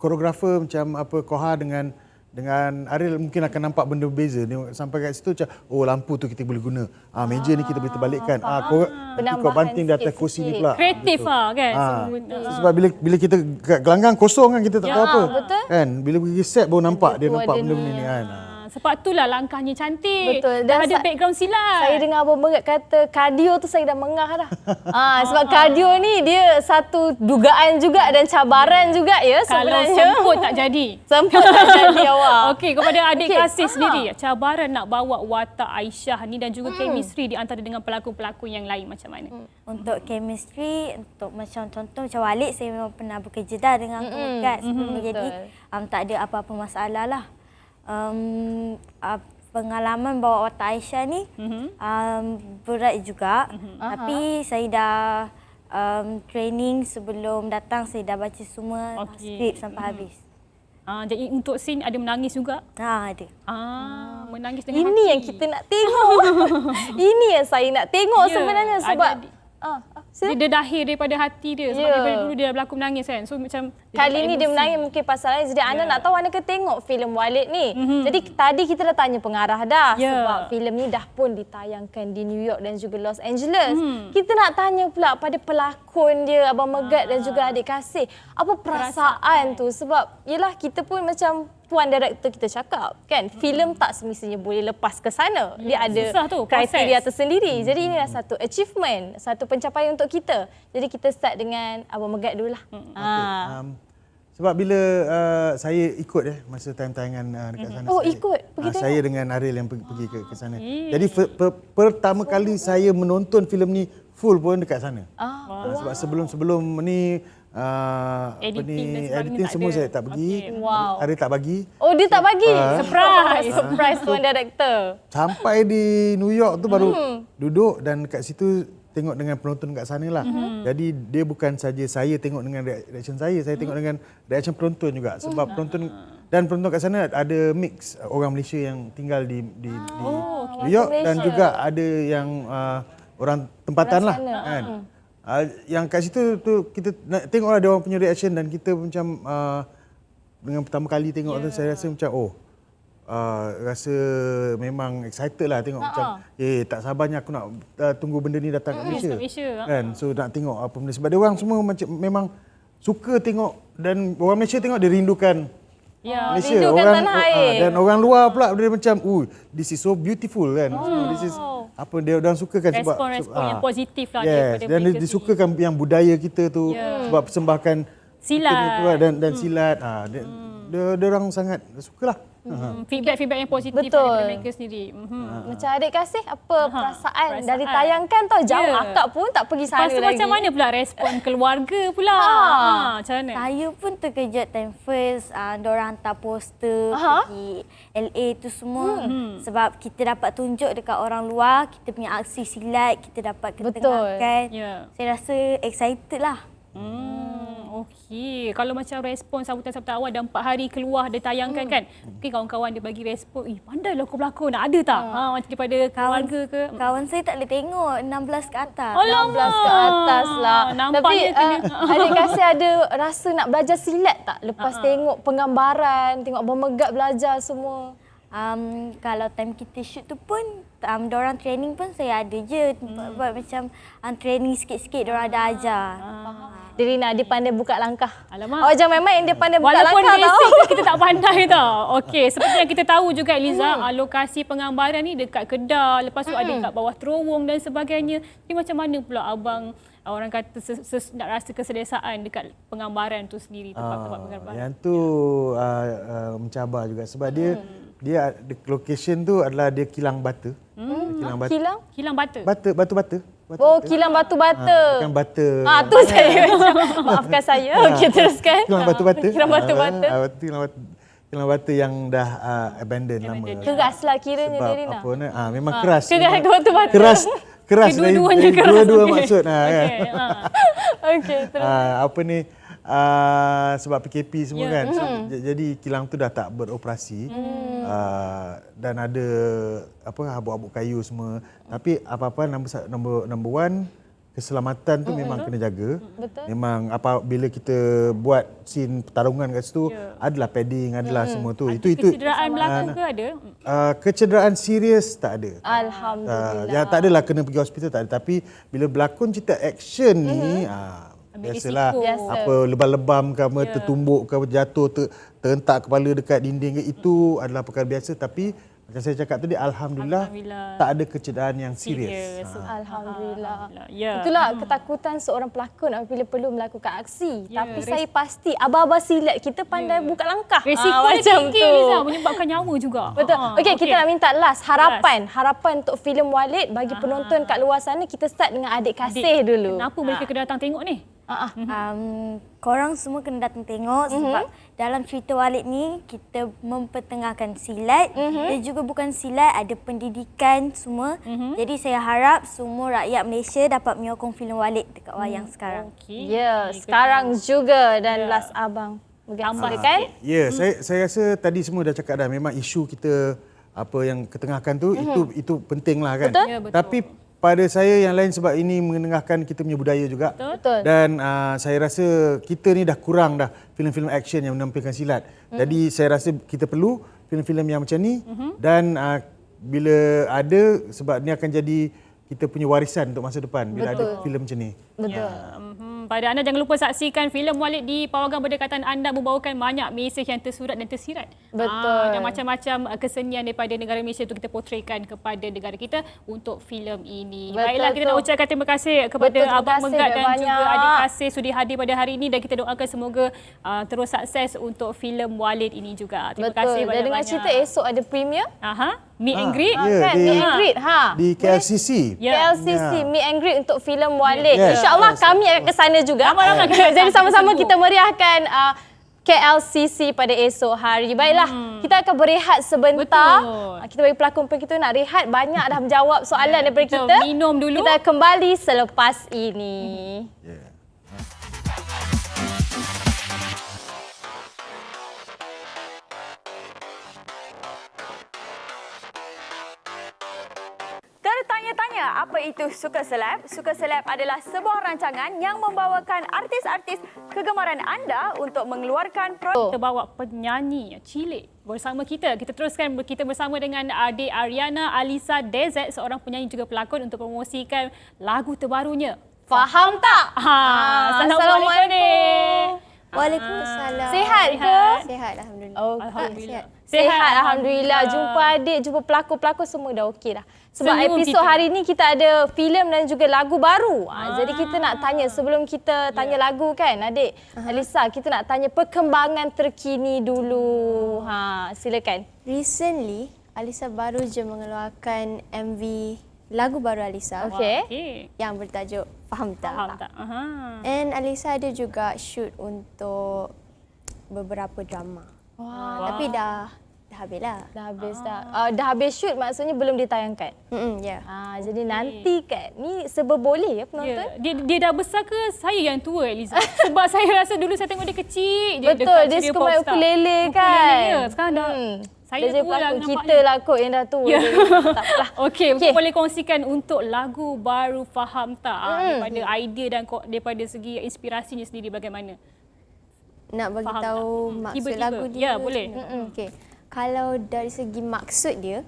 koreografer macam Koha dengan Aril mungkin akan nampak benda berbeza. Sampai kat situ macam lampu tu kita boleh guna. Meja ni kita boleh terbalikkan. Kau banting di atas kursi ni pula. Kreatif kan. Sebab bila kita kat gelanggang kosong kan kita tak tahu apa. Betul. Kan bila pergi set baru nampak benda-benda ni kan. Sebab itulah langkahnya cantik. Betul. Dah ada background silat. Saya dengar Abang Megat kata kardio tu saya dah mengah dah. Sebab kardio ni dia satu dugaan juga dan cabaran juga ya sebenarnya. Kalau semput tak jadi. Semput tak jadi awak. Okey, kepada adik Kasih sendiri, cabaran nak bawa watak Aisyah ni dan juga chemistry di antara dengan pelakon-pelakon yang lain macam mana? Untuk chemistry, untuk macam contoh macam Walid, saya memang pernah bekerja dah dengan Abang Megat sebelum jadi tak ada apa-apa masalah lah. Pengalaman bawa watak Aisyah ni berat juga. Tapi saya dah training sebelum datang, saya dah baca semua skrip sampai habis. Jadi untuk scene ada menangis juga? Ada. Menangis dengan ini yang kita nak tengok. Ini yang saya nak tengok sebenarnya sebab Dia dahir daripada hati dia. Sebab daripada dulu dia dah berlakon menangis kan. So macam kali ni dia menangis mungkin pasal lain. Jadi Ana nak tahu Ana ke tengok filem Walid ni. Jadi tadi kita dah tanya pengarah dah sebab filem ni dah pun ditayangkan di New York dan juga Los Angeles. Kita nak tanya pula pada pelakon dia Abang Megat dan juga adik kasih. Apa perasaan tu? Sebab yelah kita pun macam puan director kita cakap kan, filem tak semestinya boleh lepas ke sana. Dia ada kriteria tersendiri. Jadi inilah satu achievement, satu pencapaian untuk kita. Jadi kita start dengan Abang Megat dululah. Sebab bila saya ikut masa time tayangan dekat sana. Ikut pergi tengok. Saya dengan Ariel yang pergi ke sana. Jadi pertama kali saya menonton filem ni full pun dekat sana. Sebab sebelum-sebelum ni editing semua saya tak pergi. Ariel tak bagi. Oh, dia tak bagi. Surprise tuan director. Sampai di New York tu baru duduk dan kat situ tengok dengan penonton kat sana lah. Jadi dia bukan saja saya tengok dengan reaction saya tengok dengan reaction penonton juga. Sebab penonton kat sana ada mix orang Malaysia yang tinggal di New York dan juga ada yang orang tempatan lah kan. Yang kat situ tu kita nak tengoklah dia orang punya reaction dan kita macam dengan pertama kali tengok tu saya rasa macam rasa memang excited lah tengok macam tak sabarnya aku nak tunggu benda ni datang kat Malaysia. Kan? So nak tengok apa benda sebab dia orang semua macam memang suka tengok dan orang Malaysia tengok dia rindukan Malaysia. Rindukan tanah air. Dan orang luar pula dia macam this is so beautiful kan. This is apa dia orang sukakan sebab respon yang positif lah daripada dan dia disukakan yang budaya kita tu sebab persembahkan silat dan silat dia orang sangat sukalah. Feedback yang positif daripada mereka sendiri. Macam adik kasih apa perasaan dari tayangkan tau jauh akak pun tak pergi sana lagi. Macam mana pula respon keluarga pula? Macam mana? Saya pun terkejut time first diorang hantar poster pergi LA tu semua. Sebab kita dapat tunjuk dekat orang luar kita punya aksi silat, kita dapat ketengahkan. Saya rasa excited lah. Okey, kalau macam respon sambutan-sambutan awal dah 4 hari keluar dia tayangkan kan. Mungkin kawan-kawan dia bagi respon, pandailah kau berlakon. Ada tak? Macam daripada keluarga ke? Kawan saya tak boleh tengok 16 ke atas. 16 ke atas lah. Tapi adik kasih ada rasa nak belajar silat tak? Lepas tengok penggambaran, tengok Abang Megat belajar semua. Kalau time kita shoot tu pun diorang training pun saya ada je. Buat macam training sikit-sikit diorang ada ajar. Derina, dia pandai buka langkah. Alamak. Awak jangan main-main, dia pandai buka Walaupun langkah tau. basic kita tak pandai tau. Okey, seperti yang kita tahu juga Eliza, lokasi penggambaran ni dekat Kedah, lepas tu ada kat bawah terowong dan sebagainya. Jadi macam mana pula abang orang kata nak rasa keselesaan dekat penggambaran tu sendiri, tempat-tempat penggambaran? Yang tu mencabar juga sebab dia location tu adalah dia kilang bata. Kilang bata? Batu-bata. Kilang batu-bata. Bukan bata. Tu saya maafkan saya. Okey, teruskan. Kilang batu-bata. Kilang batu-bata. Kilang bata yang dah abandon lama. Keras lah kiranya Derina. Apa ni? Memang keras. Keras batu-bata. Keras dua-duanya keras. Dua-dua maksud. Okey, terus. Apa ni? Sebab PKP semua kan. Jadi kilang tu dah tak beroperasi. Dan ada habuk-habuk kayu semua. Tapi apa-apa number one, keselamatan tu memang kena jaga. Memang bila kita buat scene pertarungan kat situ adalah padding, adalah semua tu. Itu kecederaan berlaku ke ada? Kecederaan serius tak ada. Alhamdulillah. Yang tak adalah kena pergi hospital tak ada. Tapi bila berlakon cerita action ni biasalah apa lebam-lebam ke apa tertumbuk ke jatuh terentak kepala dekat dinding ke itu adalah perkara biasa tapi macam saya cakap tadi alhamdulillah tak ada kecederaan yang serius. Alhamdulillah. Itulah ketakutan seorang pelakon apabila perlu melakukan aksi. Tapi saya pasti abang-abang silat kita pandai buka langkah. Risiko macam tinggi tu. Liza, menyebabkan nyawa juga. Betul. Okey, kita nak minta last harapan untuk filem Walid bagi penonton kat luar sana. Kita start dengan adik kasih dulu. Kenapa mereka kena datang tengok ni? Korang semua kena datang tengok sebab dalam cerita Walid ni kita mempertengahkan silat dan juga bukan silat, ada pendidikan semua. Jadi saya harap semua rakyat Malaysia dapat menyokong filem Walid dekat wayang sekarang. Sekarang juga dan last abang tambahkan. Saya rasa tadi semua dah cakap dah memang isu kita apa yang ketengahkan tu itu penting lah kan. Tapi pada saya yang lain sebab ini mengenengahkan kita punya budaya juga. Betul. Dan saya rasa kita ni dah kurang dah filem-filem action yang menampilkan silat. Jadi saya rasa kita perlu filem-filem yang macam ni dan bila ada sebab ni akan jadi kita punya warisan untuk masa depan bila ada filem macam ni. Betul. Pada anda jangan lupa saksikan filem Walid di Pawagam Berdekatan anda membawakan banyak mesej yang tersurat dan tersirat. Betul. Dan macam-macam kesenian daripada negara Malaysia untuk kita portraykan kepada negara kita untuk filem ini. Betul, Baiklah, kita nak ucapkan terima kasih kepada terima Abang kasih Megat dan banyak. juga adik Kasih sudi hadir pada hari ini dan kita doakan semoga terus sukses untuk filem Walid ini juga. Terima kasih Dan banyak-banyak. dengan cerita esok ada premier. Meet and greet. Kan? Meet and greet. Di KLCC. KLCC meet and greet untuk filem Walid. Yes. InsyaAllah kami akan ke sana juga. Jadi sama-sama kita meriahkan KLCC pada esok hari. Baiklah, kita akan berehat sebentar. Kita bagi pelakon kita nak rehat. Banyak dah menjawab soalan daripada kita. Minum dulu. Kita kembali selepas ini. Tertanya-tanya apa itu Suka Seleb? Suka Seleb adalah sebuah rancangan yang membawakan artis-artis kegemaran anda untuk mengeluarkan Kita bawa penyanyi cilik bersama kita. Kita teruskan kita bersama dengan adik Ariana Alisa DZ, seorang penyanyi juga pelakon untuk promosikan lagu terbarunya. Faham tak? Assalamualaikum. Waalaikumsalam. Sihat ke? Sihat, alhamdulillah. Alhamdulillah. Sihat, Alhamdulillah. Jumpa adik, jumpa pelakon-pelakon semua dah okey dah. Sebab Senyum episod kita. hari ni kita ada filem dan juga lagu baru. Jadi kita nak tanya sebelum kita tanya lagu kan adik. Alisa, kita nak tanya perkembangan terkini dulu. Silakan. Recently, Alisa baru je mengeluarkan MV lagu baru Alisa. Okey. Yang bertajuk Faham Tak. Faham tak? And Alisa ada juga shoot untuk beberapa drama. Tapi dah habis lah. Dah habis dah. Dah habis shoot maksudnya belum ditayangkan. Ya. Jadi nanti kan. Ni serba boleh ya penonton? Dia dah besar ke saya yang tua Eliza? Sebab saya rasa dulu saya tengok dia kecil je. Betul, dia suka main ukulele kan. Sekarang dah saya dia tua lah pelakon. Kita lah kot yang dah tua. Tak apalah. Okey, boleh kongsikan untuk lagu baru Faham Tak? Daripada idea dan daripada segi inspirasinya sendiri bagaimana? Nak bagi Faham tahu tak? maksud Tiba-tiba. lagu dia. Ya, boleh. Okey. Kalau dari segi maksud dia,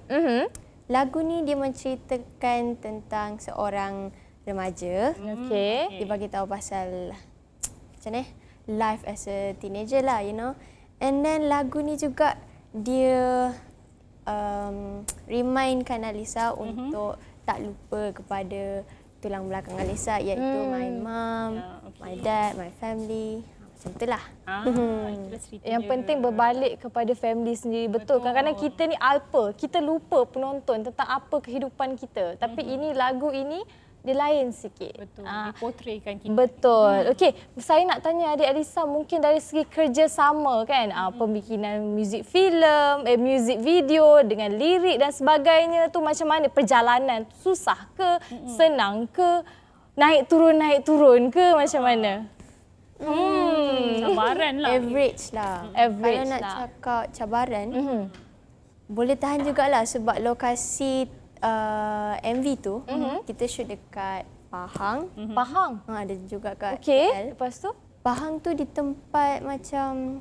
lagu ni dia menceritakan tentang seorang remaja. Dia bagi tahu pasal macam ni, life as a teenager lah, you know. And then lagu ni juga dia remindkan Alisa untuk tak lupa kepada tulang belakang Alisa, iaitu my mom, my dad, my family. Macam itulah. Yang penting berbalik kepada family sendiri. Betul. Kadang-kadang kita ni alpa. Kita lupa penonton tentang apa kehidupan kita. Tapi ini lagu ini dia lain sikit. Betul. Diportraykan kita. Betul. Okey, saya nak tanya adik Alisa mungkin dari segi kerjasama kan. Pembikinan muzik filem, muzik video dengan lirik dan sebagainya tu macam mana perjalanan? Susah ke? Senang ke? Naik turun ke macam mana? Cabaran lah. Average lah. Kalau nak cakap cabaran, boleh tahan jugalah sebab lokasi MV tu kita shoot dekat Pahang. Pahang? Ada juga kat KL. Lepas tu? Pahang tu di tempat macam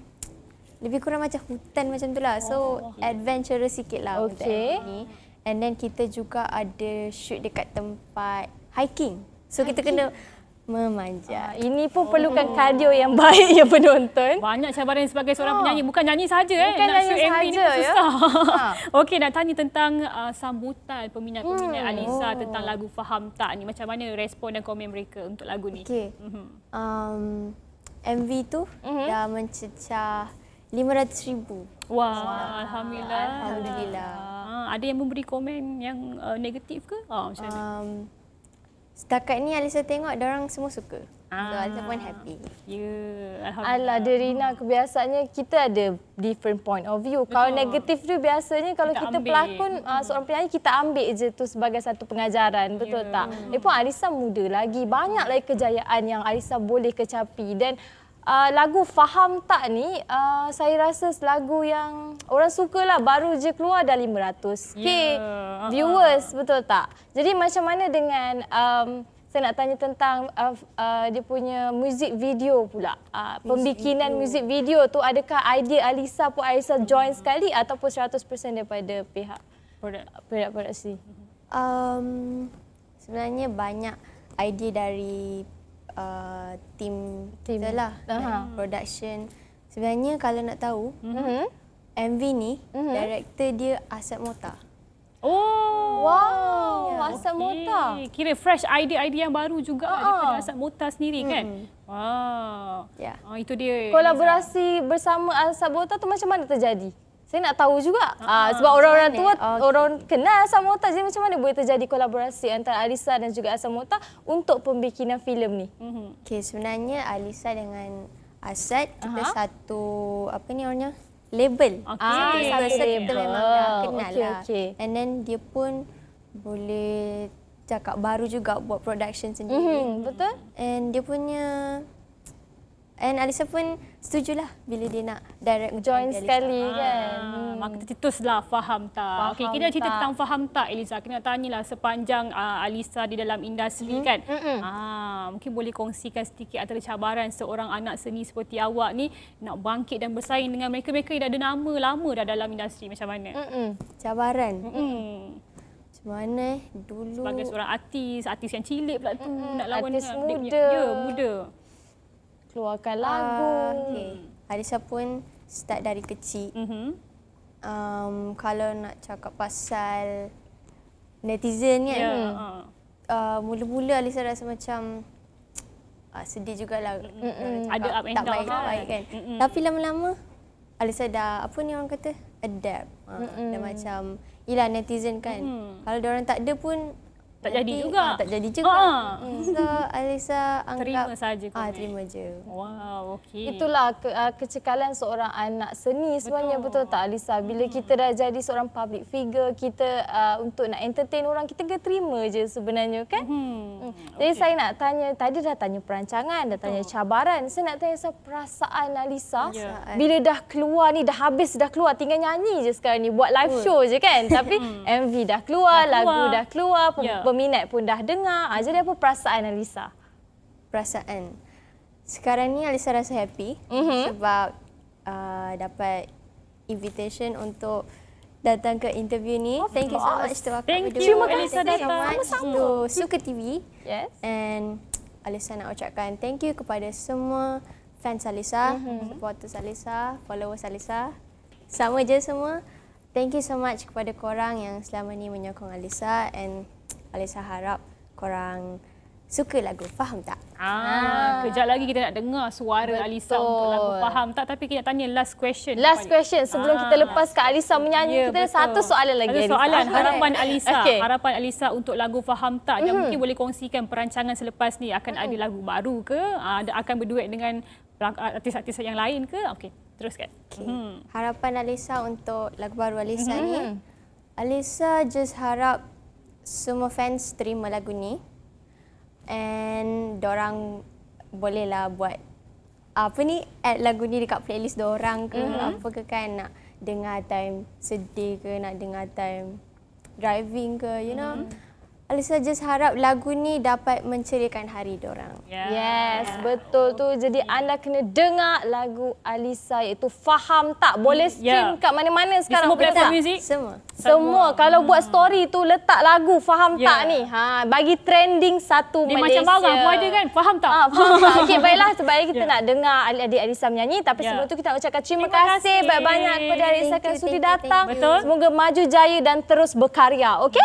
lebih kurang macam hutan macam tu lah. So adventurous sikit lah untuk MV ni. And then kita juga ada shoot dekat tempat hiking. So kita kena memanjat. Ini pun perlukan kardio yang baik ya penonton. Banyak cabaran sebagai seorang penyanyi. Bukan nyanyi saja. Bukan nak nyanyi shoot MV ni saja, pun susah. ya. Okey, nak tanya tentang sambutan peminat-peminat Alisa tentang lagu Faham Tak ni. Macam mana respon dan komen mereka untuk lagu ni? Okey. MV tu dah mencecah 500,000. Wah, Alhamdulillah. Alhamdulillah. Ada yang memberi komen yang negatif ke? Macam mana? Setakat ni Alisa tengok orang semua suka. So Alisa pun happy. Ya, Alah, Derina kebiasaannya kita ada different point of view. Betul. Kalau negatif tu biasanya kalau kita pelakon seorang penyanyi kita ambil je tu sebagai satu pengajaran, betul tak? Pun Alisa muda lagi, banyak lagi kejayaan yang Alisa boleh kecapi dan lagu Faham Tak ni saya rasa lagu yang orang suka lah, baru je keluar dah 500k viewers, betul tak? Jadi macam mana dengan saya nak tanya tentang dia punya music video pula. Pembikinan music video tu, adakah idea Alisa pun Alisa join sekali ataupun 100% daripada pihak produksi? Sebenarnya banyak idea dari tim kita lah, production. Sebenarnya kalau nak tahu, MV ni director dia Asad Mota. Oh, wow, Asad Mota. Kira fresh idea yang baru juga daripada Asad Mota sendiri kan? Wow. Ya. Itu dia. Kolaborasi bersama Asad Mota tu macam mana terjadi? Saya nak tahu juga. Sebab orang-orang tua, orang kenal Asad Mota. Jadi macam mana boleh terjadi kolaborasi antara Alisa dan juga Asad Mota untuk pembikinan filem ni? Okay, sebenarnya Alisa dengan Asad, kita satu, apa ni orangnya? Label. Satu label. Kita memang dah kenal lah. And then dia pun boleh cakap baru juga buat production sendiri. Betul. And dia punya, and Alisa pun setujulah bila dia nak direct join sekali kan. Maka tercetuslah Faham Tak. Okey, kita cerita tentang Faham Tak, Eliza. Kita nak tanyalah sepanjang Alisa di dalam industri kan. Mungkin boleh kongsikan sedikit antara cabaran seorang anak seni seperti awak ni nak bangkit dan bersaing dengan mereka-mereka yang dah ada nama lama dah dalam industri, macam mana? Cabaran. Macam mana dulu? Sebagai seorang artis yang cilik pula tu nak lawan artis muda. Ya, muda. Keluarkan lagu. Alisa pun start dari kecil. Kalau nak cakap pasal netizen kan, mula-mula Alisa rasa macam sedih jugalah. Ada up and tak down baik kan. Tapi lama-lama Alisa dah, apa ni orang kata, adapt. Dah macam, yelah netizen kan. Kalau diorang tak ada pun tak jadi juga. Tak jadi juga. So Alisa anggap terima saja. Terima je. Wow, okey. Itulah kecekalan seorang anak seni sebenarnya, betul tak Alisa? Bila kita dah jadi seorang public figure, kita untuk nak entertain orang, kita kena terima je sebenarnya kan? Jadi saya nak tanya, tadi dah tanya perancangan, dah tanya cabaran. Saya nak tanya perasaan Alisa bila dah keluar ni, dah keluar, tinggal nyanyi je sekarang ni, buat live show je kan? Tapi MV dah keluar, lagu dah keluar, peminat pun dah dengar. Jadi apa perasaan Alisa? Perasaan. Sekarang ni Alisa rasa happy sebab dapat invitation untuk datang ke interview ni. Thank you so much to Akak Video. Terima kasih Alisa datang. To Suka TV. Yes. And Alisa nak ucapkan thank you kepada semua fans Alisa, supporters Alisa, followers Alisa. Sama je semua. Thank you so much kepada korang yang selama ni menyokong Alisa, and Alisa harap korang suka lagu Faham Tak? Kejap lagi kita nak dengar suara Alisa untuk lagu Faham Tak, tapi kita nak tanya last question. Last question sebelum kita lepas ke Alisa menyanyi, kita ada satu soalan lagi. Ada soalan, harapan Alisa. Harapan Alisa untuk lagu Faham Tak. Dan mungkin boleh kongsikan perancangan selepas ni, akan ada lagu baru ke? Akan berduet dengan artis-artis yang lain ke? Okey, teruskan. Harapan Alisa untuk lagu baru Alisa ni, Alisa just harap semua fans terima lagu ni, and dorang bolehlah buat apa ni, add lagu ni dekat playlist dorang ke apa ke kan, nak dengar time sedih ke, nak dengar time driving ke, you know. Alisa just harap lagu ni dapat menceriakan hari dorang. Yes, betul tu. Jadi anda kena dengar lagu Alisa iaitu Faham Tak. Boleh stream kat mana-mana sekarang. Semua platform muzik? Semua. Kalau buat story tu letak lagu Faham Tak ni. Bagi trending satu dia Malaysia. Dia macam barang pun ada kan? Faham tak? Faham tak? Okey, baiklah. Sebab kita nak dengar adik Alisa menyanyi. Tapi sebelum tu kita nak ucapkan terima kasih banyak-banyak kepada Alisa yang sudi datang. Semoga maju jaya dan terus berkarya. Okey?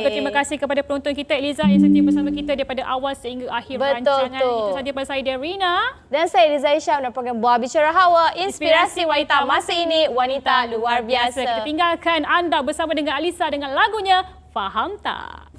Terima kasih kepada penonton kita, Eliza, yang setia bersama kita daripada awal sehingga akhir rancangan. Itu sahaja daripada saya, Darina. Dan saya, Liza Isyam, dan program Buah Bicara Hawa. Inspirasi wanita masa ini, wanita luar biasa. Kita tinggalkan anda bersama dengan Alisa dengan lagunya Faham Tak.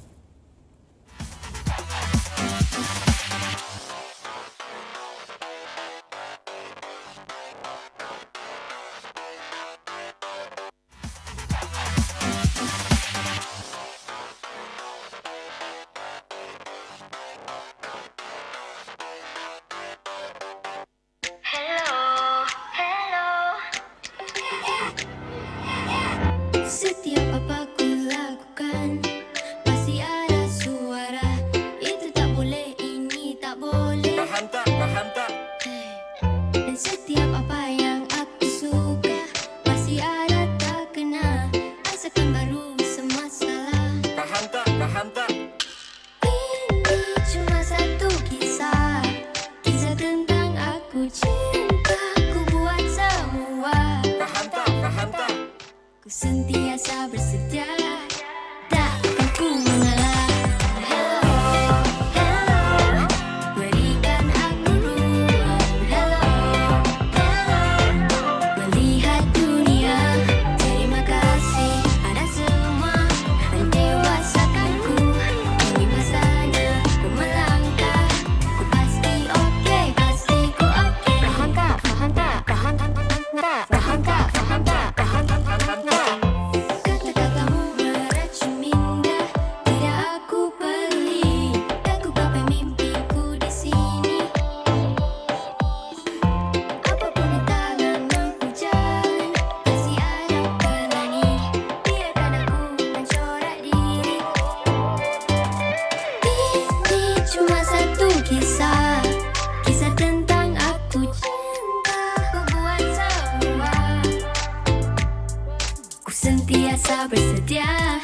bersedia,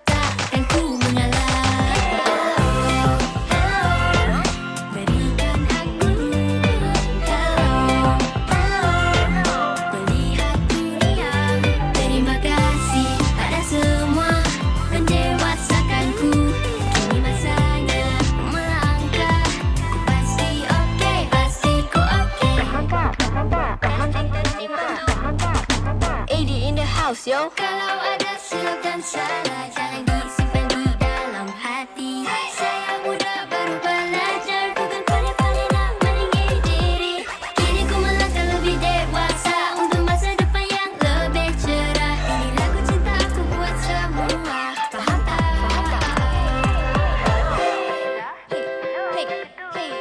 takkan ku mengalah. Berikan aku melihat dunia. Terima kasih pada semua mendewasakanku. Kini masanya melangkah. Pasti okey, pasti ku okey. AD in the house, yo. Kalau ada silap dan salah, jangan disimpan di dalam hati. Saya muda baru belajar, bukan pandai-pandai nak meninggi diri. Kini ku melangkah lebih dewasa untuk masa depan yang lebih cerah. Ini lagu cinta aku buat semua. Faham tak? Hey, hey.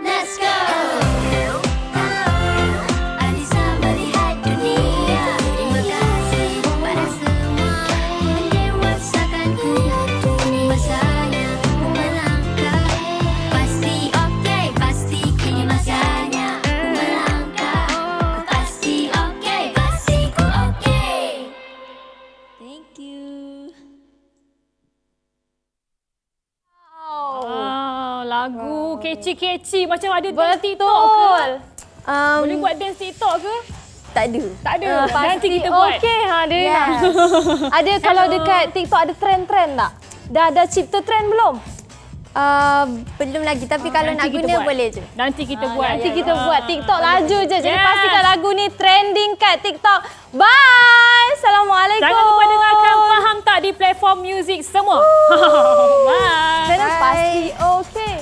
Let's go. Alisa melihat dunia. Terima kasih pada semua mendewasakanku. Kini masanya ku melangkah. Pasti okey, pasti kini masanya ku melangkah. Pasti okey, pasti ku okey. Thank you. Lagu keci-keci macam ada dance TikTok ke? Boleh buat dance TikTok ke? Tak ada. Tak ada. Nanti kita buat. Okey, Derina. Ada kalau dekat TikTok ada trend-trend tak? Dah ada cipta trend belum? Belum lagi, tapi kalau nak Nanti kita guna buat. boleh je. Nanti kita buat. Nanti kita buat TikTok laju je. Jadi Yes. pastikan lagu ni trending kat TikTok. Bye. Assalamualaikum. Jangan lupa dengarkan Faham Tak di platform muzik semua. Bye. Pasti okey.